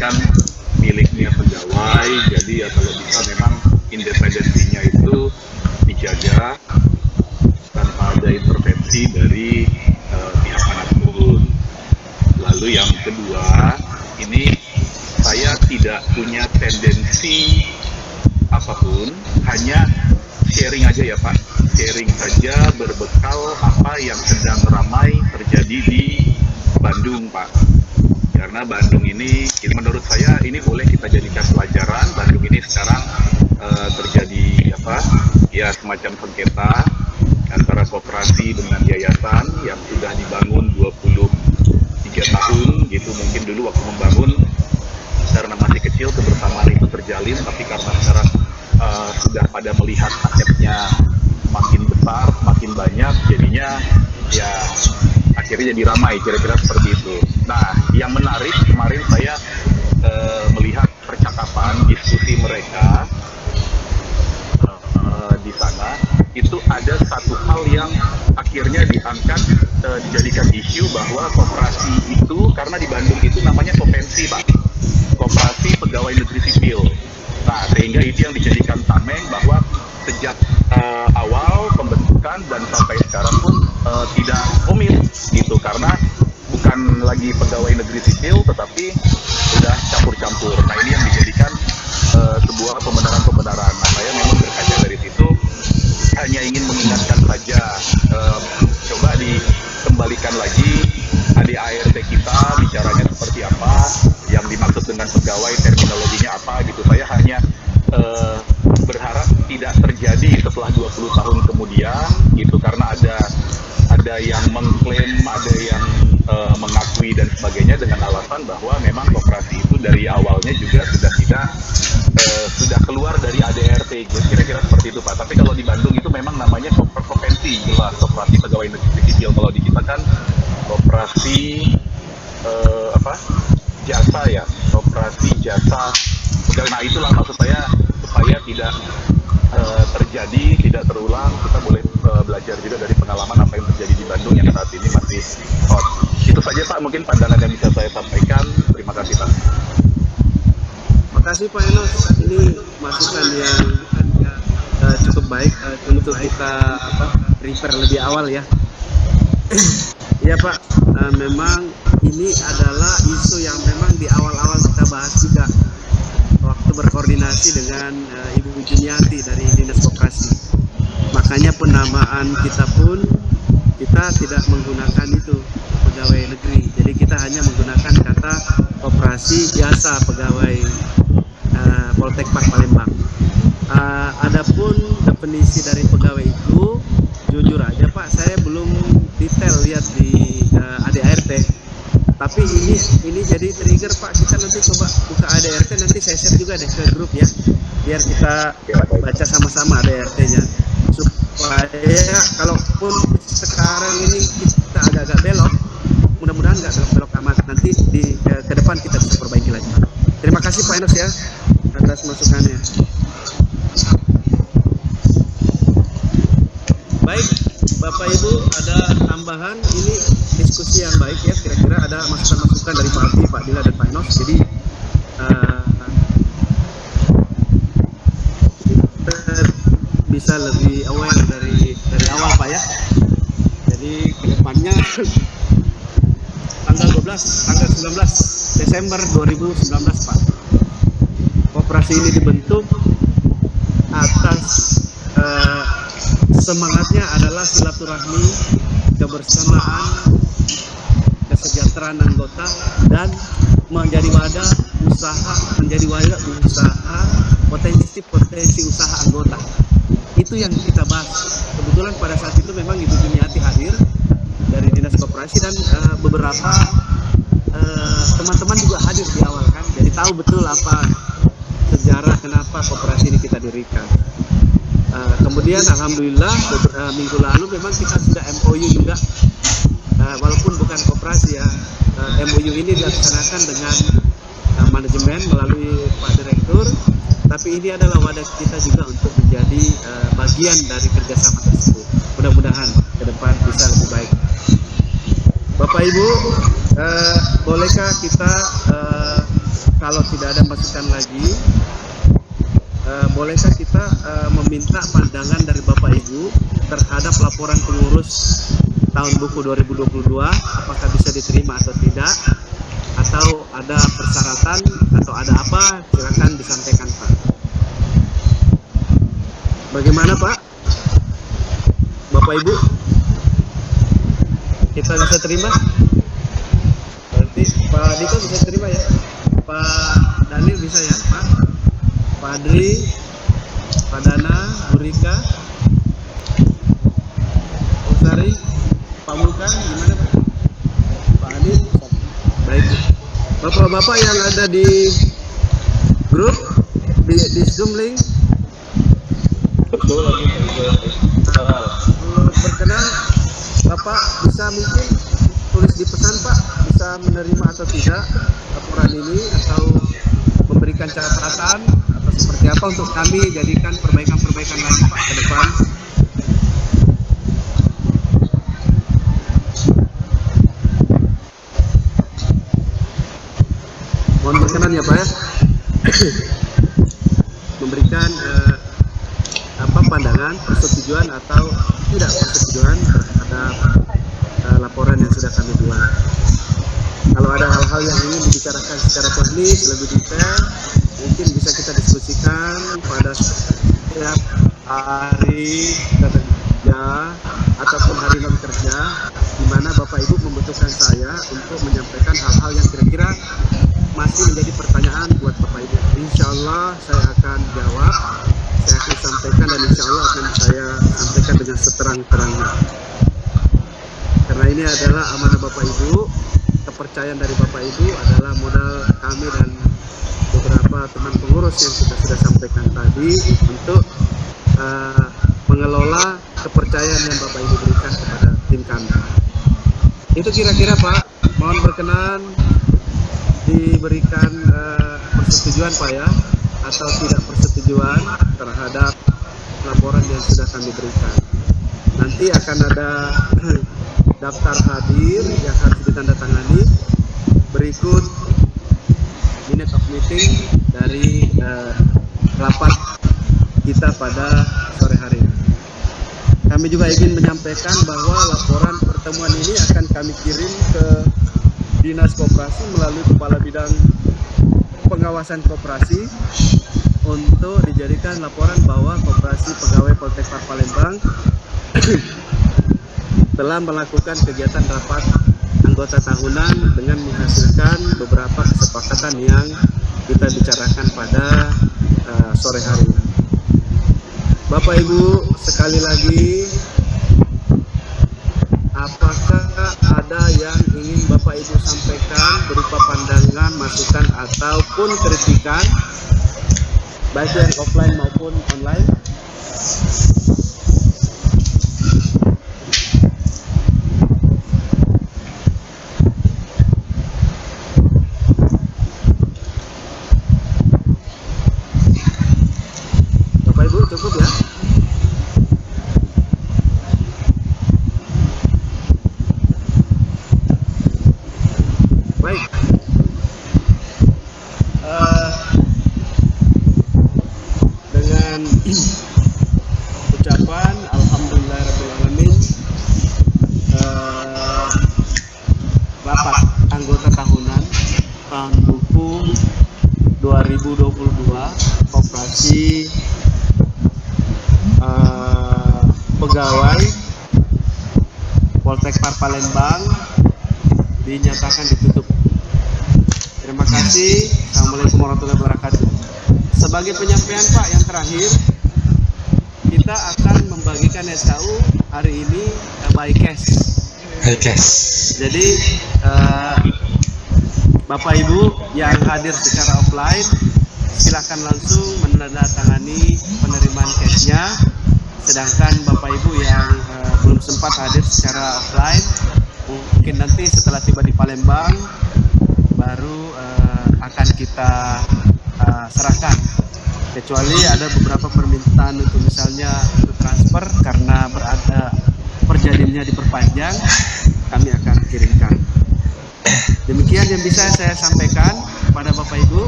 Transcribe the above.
kan miliknya pegawai, jadi ya kalau bisa memang independensinya itu dijaga tanpa ada intervensi dari pihak manapun. Lalu yang kedua, ini saya tidak punya tendensi apapun, hanya sharing aja ya Pak, sharing saja berbekal apa yang sedang ramai terjadi di Bandung Pak. Karena Bandung ini menurut saya ini boleh kita jadikan pelajaran. Bandung ini sekarang terjadi apa? Ya semacam sengketa antara koperasi dengan yayasan yang sudah dibangun 23 tahun gitu. Mungkin dulu waktu membangun karena masih kecil kebersamaan itu terjalin, tapi karena sekarang sudah pada melihat asetnya makin besar, makin banyak, jadinya ya akhirnya jadi ramai, kira-kira seperti itu. Nah, yang menarik kemarin saya melihat percakapan diskusi mereka di sana, itu ada satu hal yang akhirnya diangkat, dijadikan isu bahwa koperasi itu, karena di Bandung itu namanya Kopensi Pak, Koperasi Pegawai Negeri Sipil. Nah, sehingga itu yang dijadikan tameng bahwa sejak awal pembentukan dan sampai sekarang pun tidak komit gitu, karena bukan lagi pegawai negeri sipil tetapi sudah campur-campur. Nah, ini yang dijadikan sebuah pembenaran-pembenaran. Nah, saya memang berkaca dari situ hanya ingin mengingatkan saja, coba dikembalikan lagi ADART kita bicaranya seperti apa, yang dimaksud dengan pegawai terminologinya apa gitu. Saya hanya berharap tidak terjadi setelah 20 tahun kemudian gitu, karena ada yang mengklaim, ada yang mengakui dan sebagainya dengan alasan bahwa memang koperasi itu dari awalnya juga sudah keluar dari ADRT, kira-kira seperti itu Pak. Tapi kalau di Bandung itu memang namanya Kopensi, jelas Koperasi Pegawai Negeri Sipil. Kalau di kita kan koperasi apa jasa ya, koperasi jasa pegawai. Nah, itulah maksud saya, supaya tidak terjadi, tidak terulang, kita boleh belajar juga dari pengalaman apa yang terjadi di Bandung yang saat ini masih hot. Itu saja Pak, mungkin pandangan yang bisa saya sampaikan. Terima kasih Pak. Makasih Pak Enos, ini masukan yang cukup baik untuk kita prepare lebih awal ya. Iya Pak, memang ini adalah isu yang memang di awal-awal kita bahas juga waktu berkoordinasi dengan Ibu Juniati dari Dinas Koperasi. Makanya penamaan kita pun kita tidak menggunakan itu pegawai negeri, jadi kita hanya menggunakan kata koperasi jasa pegawai Poltekpak Palembang. Adapun definisi dari pegawai itu, jujur aja Pak, saya belum detail lihat di ADART. Tapi ini jadi trigger Pak, kita nanti coba buka ADART, nanti saya share juga deh ke grup ya, biar kita baca sama-sama ADART-nya, supaya kalaupun sekarang ini kita agak-agak belok, mudah-mudahan nggak belok-belok amat, nanti ke depan kita bisa perbaiki lagi. Terima kasih Pak Enos ya atas masukannya. Baik Bapak Ibu, ada tambahan, ini diskusi yang baik ya, kira-kira ada masukan-masukan dari Pak Alfi, Pak Dila dan Pak Enos. Jadi bisa lebih aware dari awal Pak ya. Jadi kedepannya tanggal 19 Desember 2019 Pak, koperasi ini dibentuk atas semangatnya adalah silaturahmi, kebersamaan, kesejahteraan anggota, dan menjadi wadah usaha, potensi usaha anggota. Itu yang kita bahas. Kebetulan pada saat itu memang Ibu Juniati hadir dari Dinas Koperasi, dan beberapa teman-teman juga hadir di awal kan, jadi tahu betul apa sejarah kenapa koperasi ini kita dirikan. Kemudian alhamdulillah minggu lalu memang kita sudah MOU juga, walaupun bukan koperasi ya, MOU ini dilaksanakan dengan manajemen melalui Pak Direktur, tapi ini adalah wadah kita juga untuk menjadi bagian dari kerjasama tersebut. Mudah-mudahan ke depan bisa lebih baik. Bapak Ibu, bolehkah kita kalau tidak ada masukan lagi, bolehkah kita meminta pandangan dari Bapak Ibu terhadap laporan pengurus tahun buku 2022, apakah bisa diterima atau tidak, atau ada persyaratan atau ada apa, silakan disampaikan Pak. Bagaimana Pak? Bapak Ibu, kita bisa terima? Berarti Pak Diko bisa terima ya? Pak Daniel bisa ya Pak? Pak Adri, Pak Dana, Bu Rika, Pak Sari, Pak Mulkan, gimana Pak? Pak Adi, baik. Bapak-bapak yang ada di grup, di Zoom link, Betul. berkenan Bapak bisa mungkin tulis di pesan Pak, bisa menerima atau tidak laporan ini, atau memberikan catatan atau seperti apa untuk kami jadikan perbaikan-perbaikan lagi Pak ke depan. Mohon berkenan ya Pak ya, memberikan pandangan, persetujuan atau tidak persetujuan terhadap laporan yang sudah kami buat. Kalau ada hal-hal yang ingin dibicarakan secara teknis lebih detail, mungkin bisa kita diskusikan pada setiap hari kerja ataupun hari non kerja, di mana Bapak Ibu membutuhkan saya untuk menyampaikan hal-hal yang kira-kira masih menjadi pertanyaan buat Bapak Ibu. Insya Allah saya akan jawab, saya akan sampaikan, dan insya Allah akan saya sampaikan dengan seterang-terangnya. Karena ini adalah amanah Bapak Ibu, kepercayaan dari Bapak Ibu adalah modal kami dan beberapa teman pengurus yang kita sudah sampaikan tadi untuk mengelola kepercayaan yang Bapak Ibu berikan kepada tim kami. Itu kira-kira Pak, mohon berkenan diberikan persetujuan Pak ya, atau tidak persetujuan terhadap laporan yang sudah kami berikan. Nanti akan ada daftar hadir yang harus ditandatangani berikut minute of meeting dari rapat kita pada sore hari ini. Kami juga ingin menyampaikan bahwa laporan pertemuan ini akan kami kirim ke Dinas Koperasi melalui Kepala Bidang Pengawasan Koperasi untuk dijadikan laporan bahwa Koperasi Pegawai Poltekad Palembang telah melakukan kegiatan rapat anggota tahunan dengan menghasilkan beberapa kesepakatan yang kita bicarakan pada sore hari ini. Bapak Ibu, sekali lagi, apakah ada yang ingin Bapak Ibu sampaikan berupa pandangan, masukan, ataupun kritikan, baik yang offline maupun online? Bapak Ibu cukup ya? Baik. Dengan ucapan alhamdulillahirrahmanirrahim, rapat anggota tahunan tahun buku 2022 Koperasi Pegawai Poltekad Palembang dinyatakan ditutup. Terima kasih. Assalamualaikum warahmatullahi wabarakatuh. Sebagai penyampaian Pak yang terakhir, kita akan membagikan SKU hari ini by cash. Jadi Bapak Ibu yang hadir secara offline, silakan langsung menandatangani penerimaan cashnya. Sedangkan Bapak Ibu yang belum sempat hadir secara offline, mungkin nanti setelah tiba di Palembang baru akan kita serahkan. Kecuali ada beberapa permintaan untuk misalnya untuk transfer karena berada perjanjiannya diperpanjang, kami akan kirimkan. Demikian yang bisa saya sampaikan kepada Bapak Ibu.